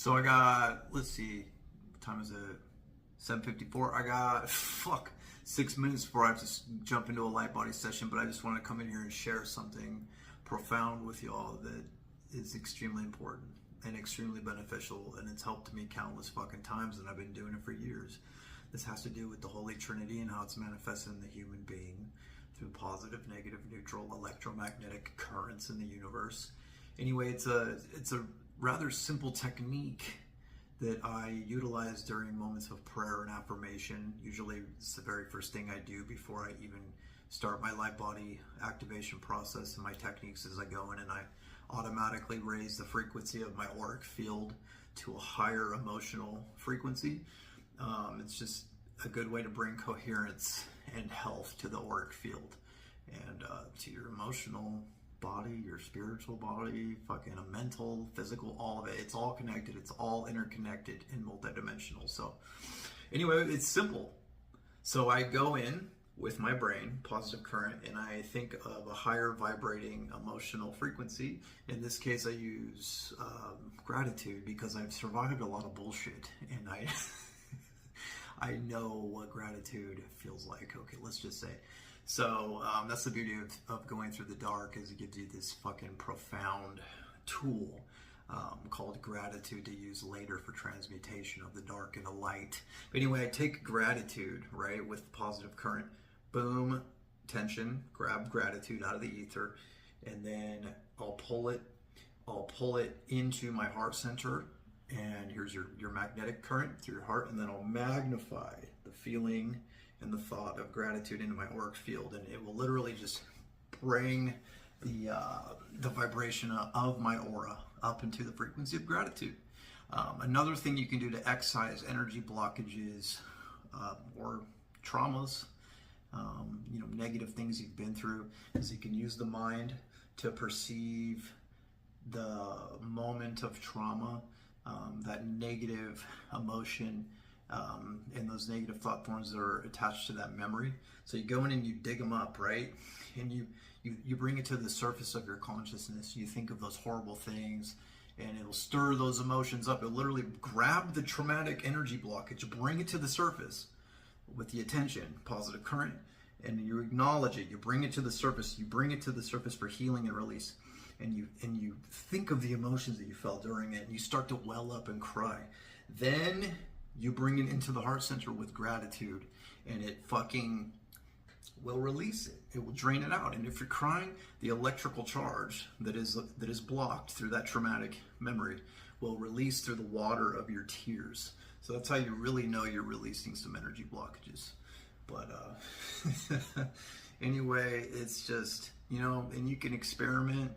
So I got, let's see, what time is it? 7:54. I got, 6 minutes before I have to jump into a light body session, but I just want to come in here and share something profound with y'all that is extremely important and extremely beneficial, and it's helped me countless fucking times, and I've been doing it for years. This has to do with the Holy Trinity and how it's manifested in the human being through positive, negative, neutral, electromagnetic currents in the universe. Anyway, it's a rather simple technique that I utilize during moments of prayer and affirmation. Usually it's the very first thing I do before I even start my light body activation process, and my techniques as I go in, and I automatically raise the frequency of my auric field to a higher emotional frequency. It's just a good way to bring coherence and health to the auric field and to your emotional body, your spiritual body, fucking a mental, physical, all of it. It's all connected. It's all interconnected and multidimensional. So anyway, it's simple. So I go in with my brain, positive current, and I think of a higher vibrating emotional frequency. In this case, I use gratitude, because I've survived a lot of bullshit, and I know what gratitude feels like. Okay, let's just say. So that's the beauty of going through the dark, is it gives you this fucking profound tool called gratitude to use later for transmutation of the dark into light. But anyway, I take gratitude, right, with positive current, boom, tension, grab gratitude out of the ether, and then I'll pull it into my heart center, and here's your magnetic current through your heart, and then I'll magnify the feeling and the thought of gratitude into my auric field, and it will literally just bring the vibration of my aura up into the frequency of gratitude. Another thing you can do to excise energy blockages or traumas, negative things you've been through, is you can use the mind to perceive the moment of trauma, that negative emotion, and those negative thought forms that are attached to that memory. So you go in and you dig them up, right? And you bring it to the surface of your consciousness. You think of those horrible things, and it'll stir those emotions up. It'll literally grab the traumatic energy blockage, bring it to the surface with the attention, positive current, and you acknowledge it. You bring it to the surface. You bring it to the surface for healing and release. And you think of the emotions that you felt during it, and you start to well up and cry. Then you bring it into the heart center with gratitude, and it fucking will release it. It will drain it out. And if you're crying, the electrical charge that is blocked through that traumatic memory will release through the water of your tears. So that's how you really know you're releasing some energy blockages. But anyway, it's just, and you can experiment,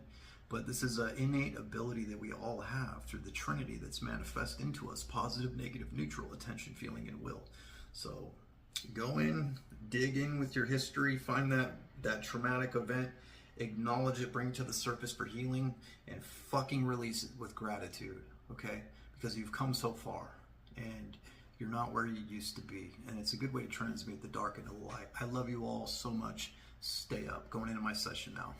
but this is an innate ability that we all have through the Trinity that's manifest into us: positive, negative, neutral, attention, feeling, and will. So go in, dig in with your history, find that traumatic event, acknowledge it, bring it to the surface for healing, and fucking release it with gratitude, okay? Because you've come so far, and you're not where you used to be, and it's a good way to transmute the dark into the light. I love you all so much. Stay up. Going into my session now.